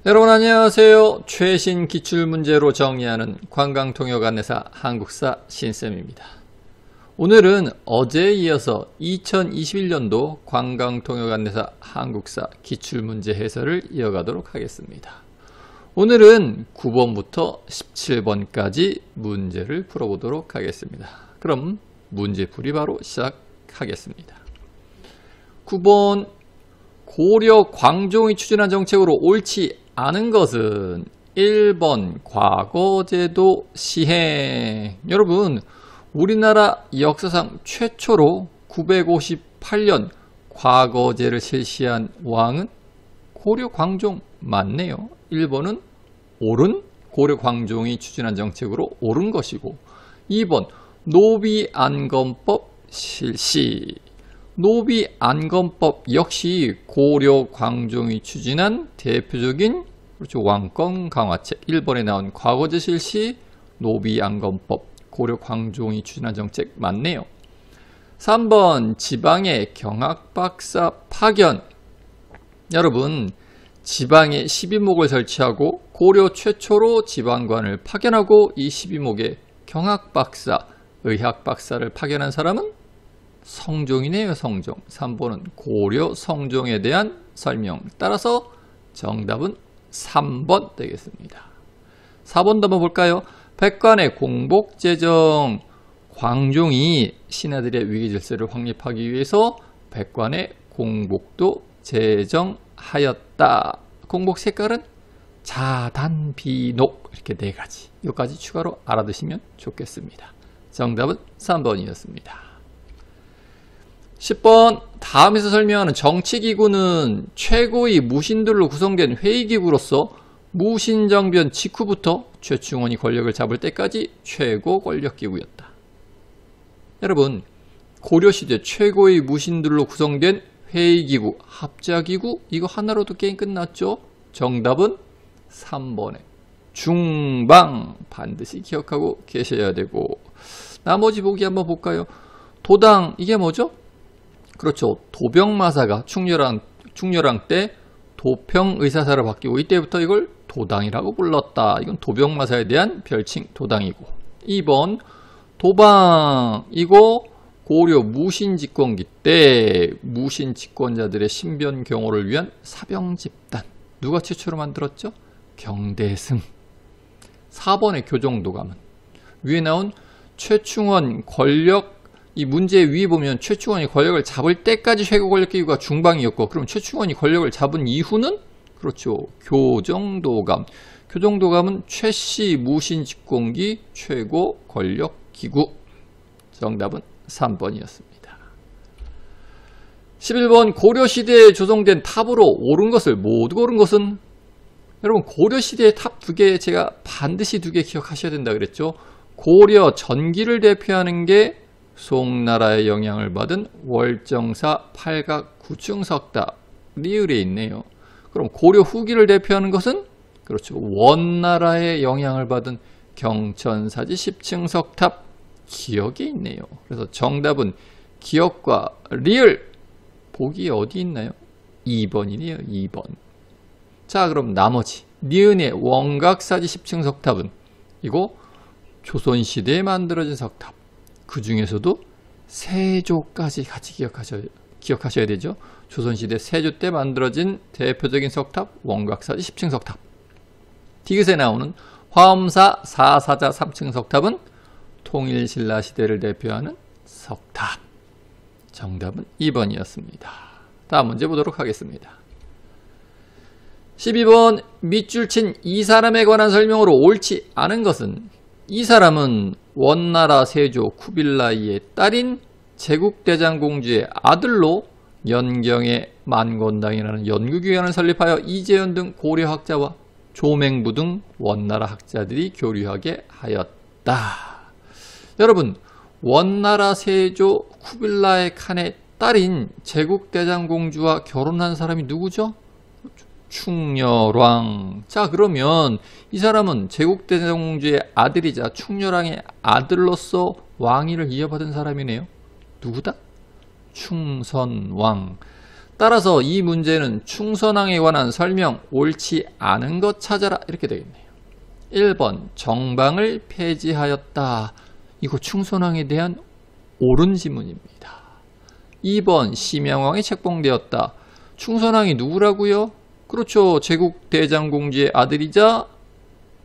여러분 안녕하세요. 최신 기출문제로 정리하는 관광통역안내사 한국사 신쌤입니다. 오늘은 어제에 이어서 2021년도 관광통역안내사 한국사 기출문제 해설을 이어가도록 하겠습니다. 오늘은 9번부터 17번까지 문제를 풀어보도록 하겠습니다. 그럼 문제풀이 바로 시작하겠습니다. 9번 고려 광종이 추진한 정책으로 옳지 않은 것은 1번 과거제도 시행. 여러분 우리나라 역사상 최초로 958년 과거제를 실시한 왕은 고려 광종 맞네요. 1번은 옳은 고려 광종이 추진한 정책으로 옳은 것이고 2번 노비안검법 실시. 노비안검법 역시 고려 광종이 추진한 대표적인 왕권 강화책 1번에 나온 과거제 실시 노비안검법 고려 광종이 추진한 정책 맞네요. 3번 지방의 경학박사 파견. 여러분 지방에 12목을 설치하고 고려 최초로 지방관을 파견하고 이 12목에 경학박사, 의학박사를 파견한 사람은 성종이네요. 성종. 3번은 고려 성종에 대한 설명. 따라서 정답은 3번 되겠습니다. 4번도 한번 볼까요? 백관의 공복제정. 광종이 신하들의 위기질서를 확립하기 위해서 백관의 공복도 제정하였다. 공복 색깔은 자단비녹. 이렇게 4가지. 여기까지 추가로 알아두시면 좋겠습니다. 정답은 3번이었습니다. 10번 다음에서 설명하는 정치기구는 최고의 무신들로 구성된 회의기구로서 무신정변 직후부터 최충원이 권력을 잡을 때까지 최고 권력기구였다. 여러분 고려시대 최고의 무신들로 구성된 회의기구, 합자기구 이거 하나로도 게임 끝났죠? 정답은 3번에 중방 반드시 기억하고 계셔야 되고 나머지 보기 한번 볼까요? 도당 이게 뭐죠? 그렇죠. 도병마사가 충렬왕 때 도평의사사를 바뀌고 이때부터 이걸 도당이라고 불렀다. 이건 도병마사에 대한 별칭 도당이고 2번 도방 이거 고려 무신집권기 때 무신집권자들의 신변 경호를 위한 사병집단 누가 최초로 만들었죠? 경대승. 4번의 교정도감은 위에 나온 최충원 권력 이 문제 위에 보면 최충원이 권력을 잡을 때까지 최고 권력기구가 중방이었고 그럼 최충원이 권력을 잡은 이후는 그렇죠. 교정도감. 교정도감은 최씨 무신집권기 최고 권력기구. 정답은 3번이었습니다. 11번 고려시대에 조성된 탑으로 옳은 것을 모두 고른 것은 여러분 고려시대의 탑 2개 제가 반드시 2개 기억하셔야 된다 그랬죠. 고려 전기를 대표하는 게 송나라의 영향을 받은 월정사 팔각 구층석탑 리을에 있네요. 그럼 고려 후기를 대표하는 것은 그렇죠. 원나라의 영향을 받은 경천사지 10층석탑 기역에 있네요. 그래서 정답은 기역과 리을 보기 어디 있나요? 2번이네요. 2번. 자 그럼 나머지 니은의 원각사지 10층석탑은 이거 조선시대에 만들어진 석탑 그 중에서도 세조까지 같이 기억하셔야 되죠. 조선시대 세조 때 만들어진 대표적인 석탑 원각사지 10층 석탑. 디귿에 나오는 화엄사 4사자 3층 석탑은 통일신라 시대를 대표하는 석탑. 정답은 2번이었습니다. 다음 문제 보도록 하겠습니다. 12번 밑줄 친 이 사람에 관한 설명으로 옳지 않은 것은 이 사람은 원나라 세조 쿠빌라이의 딸인 제국대장공주의 아들로 연경의 만권당이라는 연구기관을 설립하여 이재현 등 고려학자와 조맹부 등 원나라 학자들이 교류하게 하였다. 여러분 원나라 세조 쿠빌라이 칸의 딸인 제국대장공주와 결혼한 사람이 누구죠? 충렬왕. 자 그러면 이 사람은 제국대장공주의 아들이자 충렬왕의 아들로서 왕위를 이어받은 사람이네요. 누구다? 충선왕. 따라서 이 문제는 충선왕에 관한 설명 옳지 않은 것 찾아라 이렇게 되겠네요. 1번 정방을 폐지하였다. 이거 충선왕에 대한 옳은 지문입니다. 2번 심양왕이 책봉되었다. 충선왕이 누구라고요? 그렇죠. 제국대장공주의 아들이자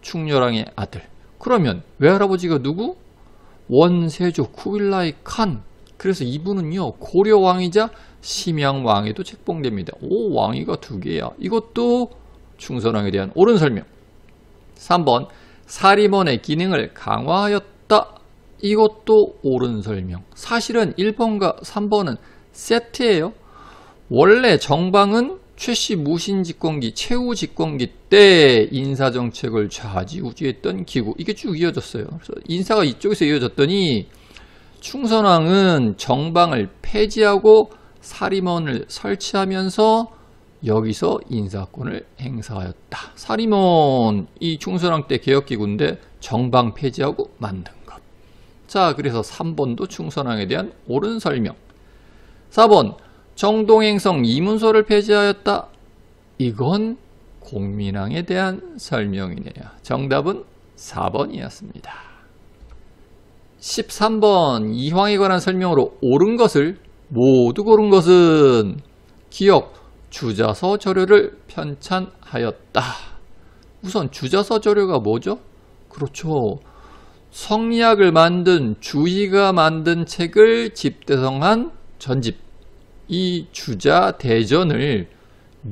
충렬왕의 아들. 그러면 외할아버지가 누구? 원세조 쿠빌라이 칸. 그래서 이분은요 고려왕이자 심양왕에도 책봉됩니다. 오, 왕위가 두 개야. 이것도 충선왕에 대한 옳은 설명. 3번 사림원의 기능을 강화하였다. 이것도 옳은 설명. 사실은 1번과 3번은 세트예요. 원래 정방은 최씨 무신집권기, 최후집권기 때 인사정책을 좌지우지했던 기구. 이게 쭉 이어졌어요. 그래서 인사가 이쪽에서 이어졌더니 충선왕은 정방을 폐지하고 사림원을 설치하면서 여기서 인사권을 행사하였다. 사림원, 이 충선왕 때 개혁기구인데 정방 폐지하고 만든 것. 자, 그래서 3번도 충선왕에 대한 옳은 설명. 4번 정동행성 이문소를 폐지하였다. 이건 공민왕에 대한 설명이네요. 정답은 4번이었습니다. 13번 이황에 관한 설명으로 옳은 것을 모두 고른 것은 기억 주자서 저료를 편찬하였다. 우선 주자서 저료가 뭐죠? 그렇죠. 성리학을 만든 주희가 만든 책을 집대성한 전집. 이 주자 대전을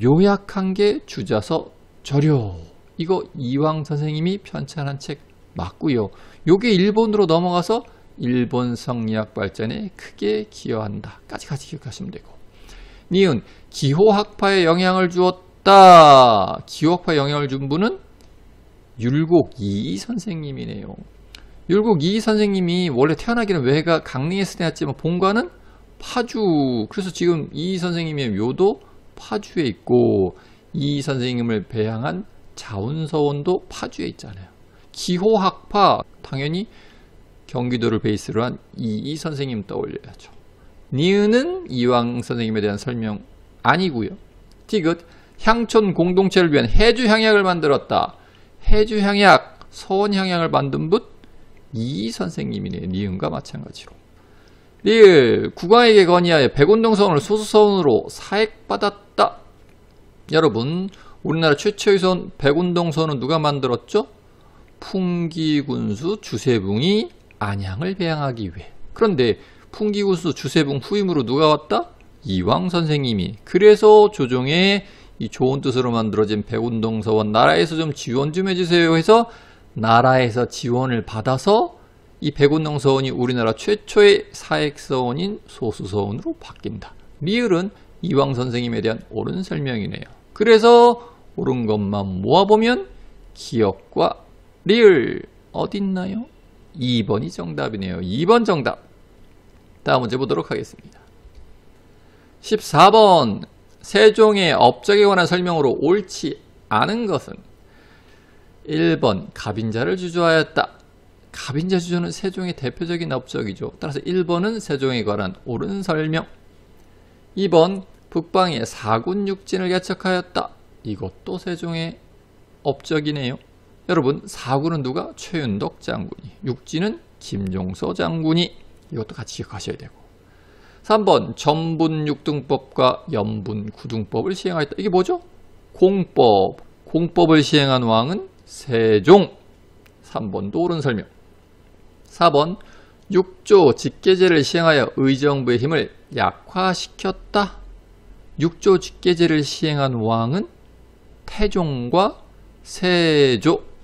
요약한 게 주자서 저료. 이거 이황 선생님이 편찬한 책 맞고요. 요게 일본으로 넘어가서 일본 성리학 발전에 크게 기여한다. 까지까지 기억하시면 되고. 니은 기호학파에 영향을 주었다. 기호학파에 영향을 준 분은 율곡 이이 선생님이네요. 율곡 이이 선생님이 원래 태어나기는 외가 강릉에서 태어났지만 본가는 파주. 그래서 지금 이이 선생님의 묘도 파주에 있고 이이 선생님을 배양한 자운서원도 파주에 있잖아요. 기호학파 당연히 경기도를 베이스로 한 이이 선생님 떠올려야죠. 니은은 이황 선생님에 대한 설명 아니고요. 티귿 향촌 공동체를 위한 해주향약을 만들었다. 해주향약, 서원향약을 만든 분 이이 선생님이네요. 니은과 마찬가지로. 리을 국왕에게 건의하여 백운동서원을 소수서원으로 사액받았다. 여러분 우리나라 최초의 서원 백운동서원은 누가 만들었죠? 풍기군수 주세붕이 안양을 배양하기 위해. 그런데 풍기군수 주세붕 후임으로 누가 왔다? 이황 선생님이. 그래서 조정에 이 좋은 뜻으로 만들어진 백운동서원 나라에서 좀 지원 좀 해주세요 해서 나라에서 지원을 받아서 이 백운동서원이 우리나라 최초의 사액서원인 소수서원으로 바뀐다. 리을은 이황 선생님에 대한 옳은 설명이네요. 그래서 옳은 것만 모아보면 기억과 리을 어딨나요? 2번이 정답이네요. 2번 정답. 다음 문제 보도록 하겠습니다. 14번 세종의 업적에 관한 설명으로 옳지 않은 것은 1번 갑인자를 주조하였다. 갑인자 주조는 세종의 대표적인 업적이죠. 따라서 1번은 세종에 관한 옳은 설명. 2번 북방에 사군 육진을 개척하였다. 이것도 세종의 업적이네요. 여러분 사군은 누가? 최윤덕 장군이. 육진은 김종서 장군이. 이것도 같이 기억하셔야 되고. 3번 전분 육등법과 연분 구등법을 시행하였다. 이게 뭐죠? 공법. 공법을 시행한 왕은 세종. 3번도 옳은 설명. 4번 6조 직계제를 시행하여 의정부의 힘을 약화시켰다. 6조 직계제를 시행한 왕은 태종과 세조.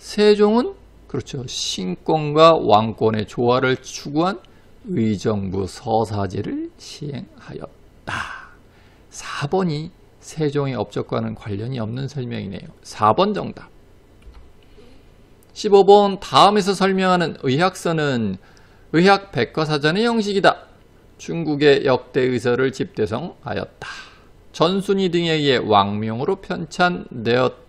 세종은 그렇죠. 신권과 왕권의 조화를 추구한 의정부 서사제를 시행하였다. 4번이 세종의 업적과는 관련이 없는 설명이네요. 4번 정답. 15번 다음에서 설명하는 의학서는 의학 백과사전의 형식이다. 중국의 역대 의서를 집대성하였다. 전순이 등에 의해 왕명으로 편찬되었다.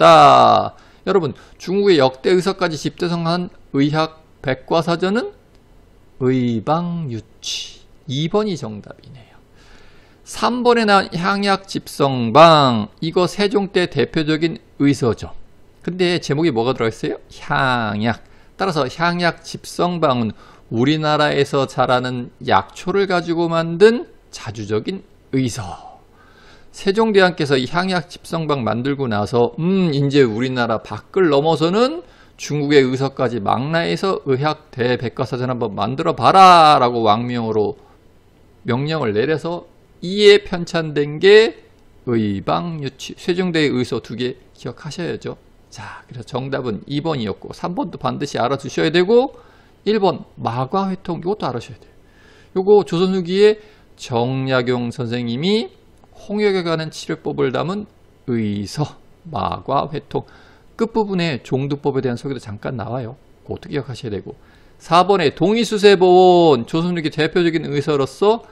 여러분 중국의 역대 의서까지 집대성한 의학 백과사전은 의방유치. 2번이 정답이네요. 3번에 나온 향약 집성방, 이거 세종대 대표적인 의서죠. 근데 제목이 뭐가 들어있어요? 향약. 따라서 향약 집성방은 우리나라에서 자라는 약초를 가지고 만든 자주적인 의서. 세종대왕께서 이 향약 집성방 만들고 나서 이제 우리나라 밖을 넘어서는 중국의 의서까지 망라해서 의학 대백과사전 한번 만들어 봐라 라고 왕명으로 명령을 내려서 이에 편찬된 게 의방유취. 세종대의 의서 2개 기억하셔야죠. 자, 그래서 정답은 2번이었고 3번도 반드시 알아두셔야 되고 1번 마과회통, 이것도 알아셔야 돼요. 요거 조선 후기에 정약용 선생님이 홍역에 관한 치료법을 담은 의서 마과회통, 끝부분에 종두법에 대한 소개도 잠깐 나와요. 그것도 기억하셔야 되고 4번에 동의수세보온, 조선 후기 대표적인 의서로서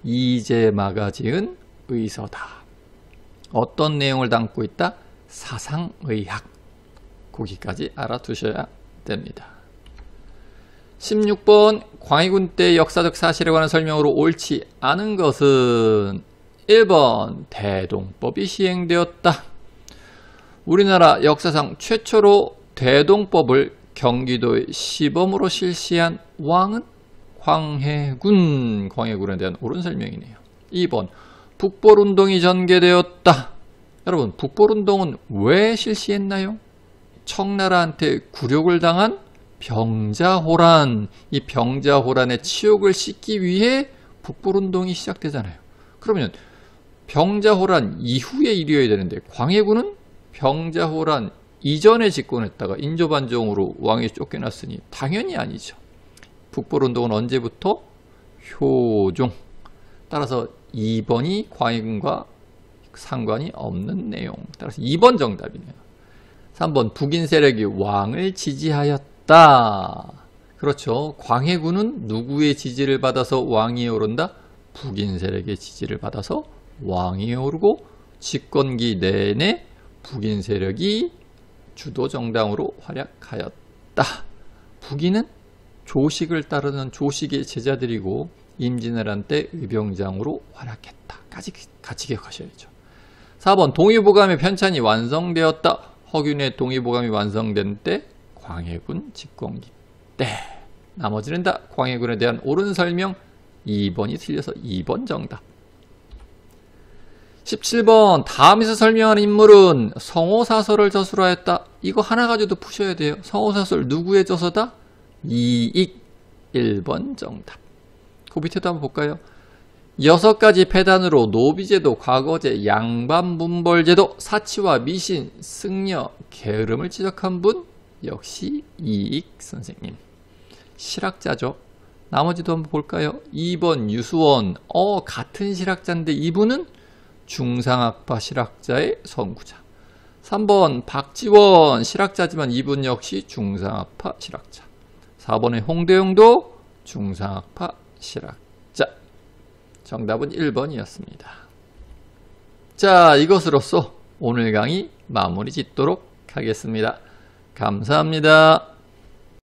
이재마가 지은 의서다. 어떤 내용을 담고 있다? 사상의학. 거기까지 알아두셔야 됩니다. 16번 광해군 때 역사적 사실에 관한 설명으로 옳지 않은 것은 1번 대동법이 시행되었다. 우리나라 역사상 최초로 대동법을 경기도의 시범으로 실시한 왕은 광해군. 광해군에 대한 옳은 설명이네요. 2번 북벌운동이 전개되었다. 여러분, 북벌운동은 왜 실시했나요? 청나라한테 굴욕을 당한 병자호란, 이 병자호란의 치욕을 씻기 위해 북벌운동이 시작되잖아요. 그러면 병자호란 이후의 일이어야 되는데 광해군은 병자호란 이전에 집권했다가 인조반정으로 왕이 쫓겨났으니 당연히 아니죠. 북벌운동은 언제부터? 효종. 따라서 2번이 광해군과 상관이 없는 내용. 따라서 2번 정답이네요. 3번 북인 세력이 왕을 지지하였다. 그렇죠. 광해군은 누구의 지지를 받아서 왕위에 오른다? 북인 세력의 지지를 받아서 왕위에 오르고 집권기 내내 북인 세력이 주도 정당으로 활약하였다. 북인은 조식을 따르는 조식의 제자들이고 임진왜란 때 의병장으로 활약했다. 같이 기억하셔야죠. 4번 동의보감의 편찬이 완성되었다. 허균의 동의보감이 완성된 때 광해군 집권기 때. 나머지는 다 광해군에 대한 옳은 설명. 2번이 틀려서 2번 정답. 17번 다음에서 설명한 인물은 성호사설을 저수로 하였다. 이거 하나 가지고도 푸셔야 돼요. 성호사설 누구의 저서다? 이익. 1번 정답. 그 밑에도 한번 볼까요? 6가지 폐단으로 노비제도, 과거제, 양반분벌제도, 사치와 미신, 승려, 게으름을 지적한 분 역시 이익 선생님. 실학자죠. 나머지도 한번 볼까요? 2번 유수원. 같은 실학자인데 이분은 중상학파 실학자의 선구자. 3번 박지원. 실학자지만 이분 역시 중상학파 실학자. 4번의 홍대영도 중상학파 실학자. 정답은 1번이었습니다. 자, 이것으로써 오늘 강의 마무리 짓도록 하겠습니다. 감사합니다.